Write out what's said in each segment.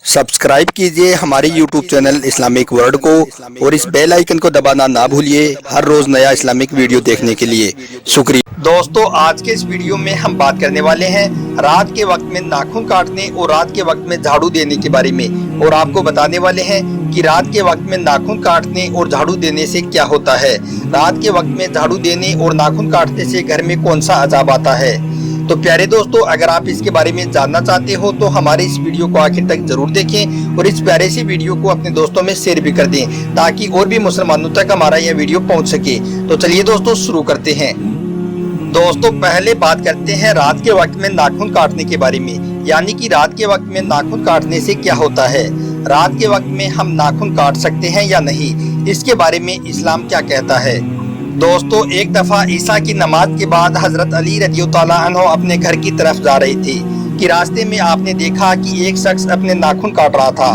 Subscribe कीजिए हमारे YouTube channel Islamic world को और इस बेल आइकन को दबाना ना भूलिए हर रोज नया इस्लामिक वीडियो देखने के लिए। शुक्रिया दोस्तों, आज के इस वीडियो में हम बात करने वाले हैं रात के वक्त में नाखून काटने और रात के वक्त में झाड़ू देने के बारे में, और आपको बताने वाले हैं कि रात के वक्त में नाखून काटने और झाड़ू देने से क्या होता है। रात के वक्त में झाड़ू देने और नाखून काटने से घर में कौन सा अजाब आता है। तो प्यारे दोस्तों, अगर आप इसके बारे में जानना चाहते हो तो हमारे इस वीडियो को आखिर तक जरूर देखें और इस प्यारे से वीडियो को अपने दोस्तों में शेयर भी कर दें ताकि और भी मुसलमानों तक हमारा यह वीडियो पहुंच सके। तो चलिए दोस्तों शुरू करते हैं। दोस्तों, पहले बात करते हैं रात के वक्त में नाखून काटने के बारे में, यानी कि रात के वक्त में नाखून काटने से क्या होता है। रात के वक्त में हम नाखून काट सकते हैं या नहीं, इसके बारे में इस्लाम क्या कहता है। दोस्तों, एक दफा ईसा की नमाज के बाद हजरत अली रज़ियल्लाहु अन्हु अपने घर की तरफ जा रहे थे कि रास्ते में आपने देखा कि एक शख्स अपने नाखून काट रहा था।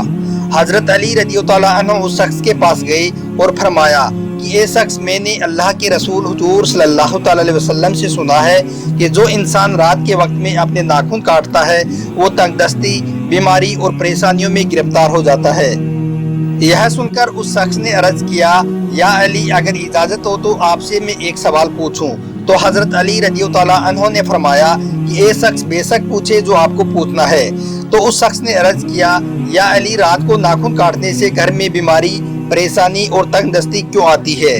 हजरत अली रज़ियल्लाहु अन्हु उस शख्स के पास गए और फरमाया कि ये शख्स, मैंने अल्लाह के रसूल हुजूर सल्लल्लाहु अलैहि वसल्लम से सुना है कि जो इंसान रात के वक्त में अपने नाखून काटता है वो तंगदस्ती, बीमारी और परेशानियों में गिरफ्तार हो जाता है। यह सुनकर उस शख्स ने अर्ज किया, या अली, अगर इजाजत हो तो आपसे मैं एक सवाल पूछूं। तो हजरत अली रज़ियल्लाहु अन्हु ने फरमाया कि ये शख्स बेशक पूछे जो आपको पूछना है। तो उस शख्स ने अर्ज किया, या अली, रात को नाखून काटने से घर में बीमारी, परेशानी और तंगदस्ती क्यों आती है।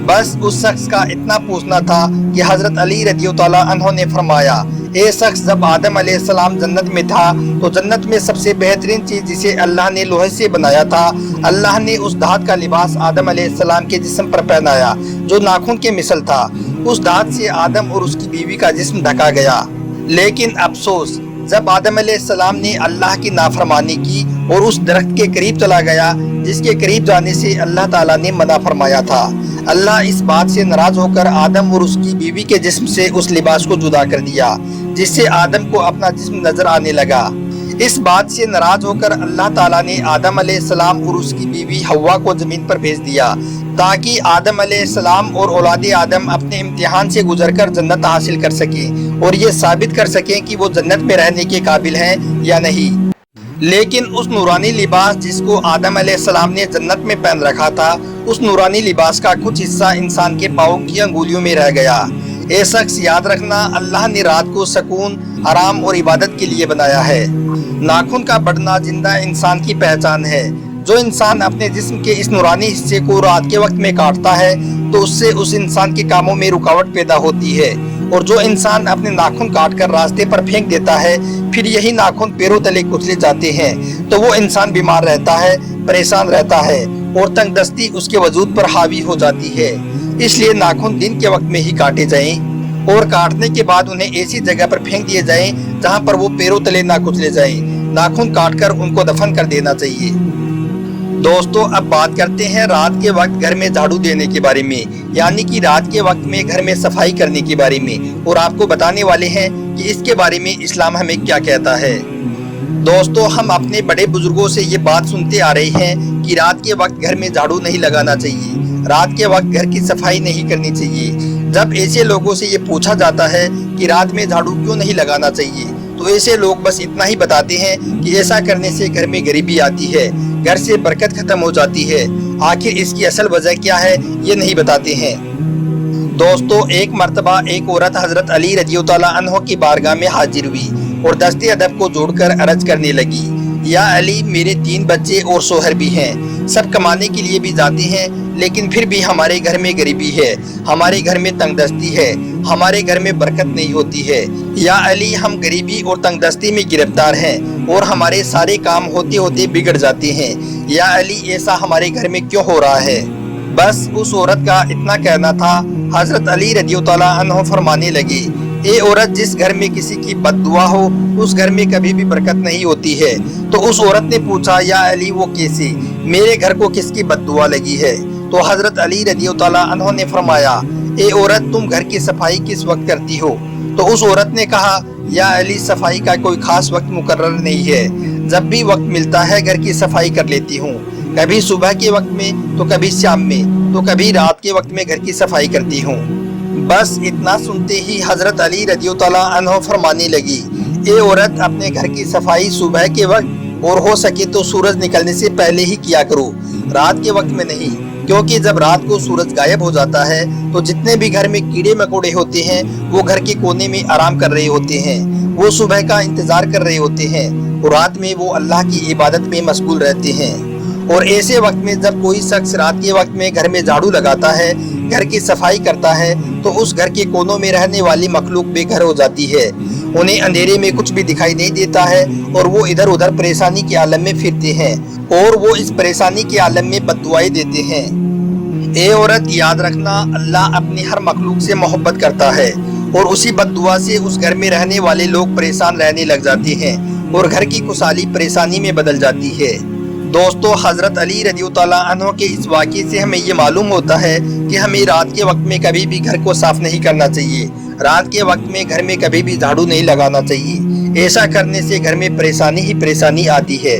बस उस शख्स का इतना पूछना था कि हजरत अली रज़ियल्लाहु अन्हु ने फरमाया, ए शख्स, जब आदम अलैहिस्सलाम जन्नत में था तो जन्नत में सबसे बेहतरीन चीज जिसे अल्लाह ने लोहे से बनाया था, अल्लाह ने उस धात का लिबास आदम अलैहिस्सलाम के जिस्म पर पहनाया जो नाखून के मिसल था। उस धात से आदम और उसकी बीवी का जिस्म ढका गया। लेकिन अफसोस, जब आदम अलैहिस्सलाम ने अल्लाह की नाफरमानी की और उस दरख्त के करीब चला गया जिसके करीब जाने से अल्लाह ताला ने मना फरमाया था, अल्लाह इस बात से नाराज होकर आदम और उसकी बीवी के जिस्म से उस लिबास को जुदा कर दिया जिससे आदम को अपना जिस्म नजर आने लगा। इस बात से नाराज होकर अल्लाह ताला ने आदम अलैहिस्सलाम और उसकी बीवी हव्वा को जमीन पर भेज दिया ताकि आदम अलैहिस्सलाम और औलाद आदम अपने इम्तिहान से गुजरकर जन्नत हासिल कर सकें और ये साबित कर सकें कि वो जन्नत में रहने के काबिल हैं या नहीं। लेकिन उस नूरानी लिबास जिसको आदम अलैहिस्सलाम ने जन्नत में पहन रखा था, उस नूरानी लिबास का कुछ हिस्सा इंसान के पाँव की अंगुलियों में रह गया। ए शख्स, याद रखना, अल्लाह ने रात को सुकून, आराम और इबादत के लिए बनाया है। नाखून का बढ़ना जिंदा इंसान की पहचान है। जो इंसान अपने जिस्म के इस नूरानी हिस्से को रात के वक्त में काटता है तो उससे उस इंसान के कामों में रुकावट पैदा होती है, और जो इंसान अपने नाखून काट कर रास्ते पर फेंक देता है फिर यही नाखून पैरों तले कुचले जाते हैं तो वो इंसान बीमार रहता है, परेशान रहता है और तंगदस्ती उसके वजूद पर हावी हो जाती है। इसलिए नाखून दिन के वक्त में ही काटे जाएं और काटने के बाद उन्हें ऐसी जगह पर फेंक दिए जाएं जहां पर वो पैरों तले ना कुचले जाएं। नाखून काटकर उनको दफन कर देना चाहिए। दोस्तों, अब बात करते हैं रात के वक्त घर में झाड़ू देने के बारे में, यानी कि रात के वक्त में घर में सफाई करने के बारे में, और आपको बताने वाले हैं कि इसके बारे में इस्लाम हमें क्या कहता है। दोस्तों, हम अपने बड़े बुजुर्गों से ये बात सुनते आ रहे हैं कि रात के वक्त घर में झाड़ू नहीं लगाना चाहिए, रात के वक्त घर की सफाई नहीं करनी चाहिए। जब ऐसे लोगों से ये पूछा जाता है कि रात में झाड़ू क्यों नहीं लगाना चाहिए तो ऐसे लोग बस इतना ही बताते हैं कि ऐसा करने से घर में गरीबी आती है, घर से बरकत खत्म हो जाती है। आखिर इसकी असल वजह क्या है ये नहीं बताते हैं। दोस्तों, एक मर्तबा एक औरत हजरत अली रज़ियल्लाहु अन्हु की बारगाह में हाजिर हुई और दस्ते अदब को जोड़कर अर्ज करने लगी, या अली, मेरे 3 बच्चे और शोहर भी हैं, सब कमाने के लिए भी जाते हैं लेकिन फिर भी हमारे घर में गरीबी है, हमारे घर में तंगदस्ती है, हमारे घर में बरकत नहीं होती है। या अली, हम गरीबी और तंगदस्ती में गिरफ्तार हैं और हमारे सारे काम होते होते बिगड़ जाते हैं। या अली, ऐसा हमारे घर में क्यों हो रहा है। बस उस औरत का इतना कहना था। हजरत अली रज़ियल्लाहु अन्हु फरमाने लगे, ए औरत, जिस घर में किसी की बद्दुआ हो उस घर में कभी भी बरकत नहीं होती है। तो उस औरत ने पूछा, या अली, वो कैसे, मेरे घर को किसकी बद्दुआ लगी है। तो हजरत अली रज़ियल्लाहु अन्हु ने फरमाया, ए औरत, तुम घर की सफाई किस वक्त करती हो। तो उस औरत ने कहा, या अली, सफाई का कोई खास वक्त मुकर्रर नहीं है, जब भी वक्त मिलता है घर की सफाई कर लेती हूँ, कभी सुबह के वक्त में तो कभी शाम में तो कभी रात के वक्त में घर की सफाई करती हूँ। बस इतना सुनते ही हजरत अली रज़ियल्लाहु अन्हु फरमाने लगी, ए औरत, अपने घर की सफाई सुबह के वक्त اور ہو سکے تو سورج نکلنے سے پہلے ہی کیا کرو، رات کے وقت میں نہیں، کیونکہ جب رات کو سورج غائب ہو جاتا ہے تو جتنے بھی گھر میں کیڑے مکوڑے ہوتے ہیں وہ گھر کے کونے میں آرام کر رہے ہوتے ہیں، وہ صبح کا انتظار کر رہے ہوتے ہیں، اور رات میں وہ اللہ کی عبادت میں مشغول رہتے ہیں۔ اور ایسے وقت میں جب کوئی شخص رات کے وقت میں گھر میں جھاڑو لگاتا ہے، گھر کی صفائی کرتا ہے، تو اس گھر کے کونوں میں رہنے والی مخلوق بے گھر ہو جاتی ہے، انہیں اندھیرے میں کچھ بھی دکھائی نہیں دیتا ہے، اور وہ ادھر ادھر پریشانی کے عالم میں پھرتے ہیں، اور وہ اس پریشانی کے عالم میں بد دعائیں دیتے ہیں۔ اے عورت، یاد رکھنا، اللہ اپنی ہر مخلوق سے محبت کرتا ہے، اور اسی بد دعا سے اس گھر میں رہنے والے لوگ پریشان رہنے لگ جاتے ہیں، اور گھر کی خوشحالی پریشانی میں بدل جاتی ہے۔ دوستو، حضرت علی رضی اللہ عنہ کے اس واقعے سے ہمیں یہ معلوم ہوتا ہے کہ ہمیں رات کے وقت میں کبھی بھی گھر کو صاف نہیں کرنا چاہیے، رات کے وقت میں گھر میں کبھی بھی جھاڑو نہیں لگانا چاہیے، ایسا کرنے سے گھر میں پریشانی ہی پریشانی آتی ہے۔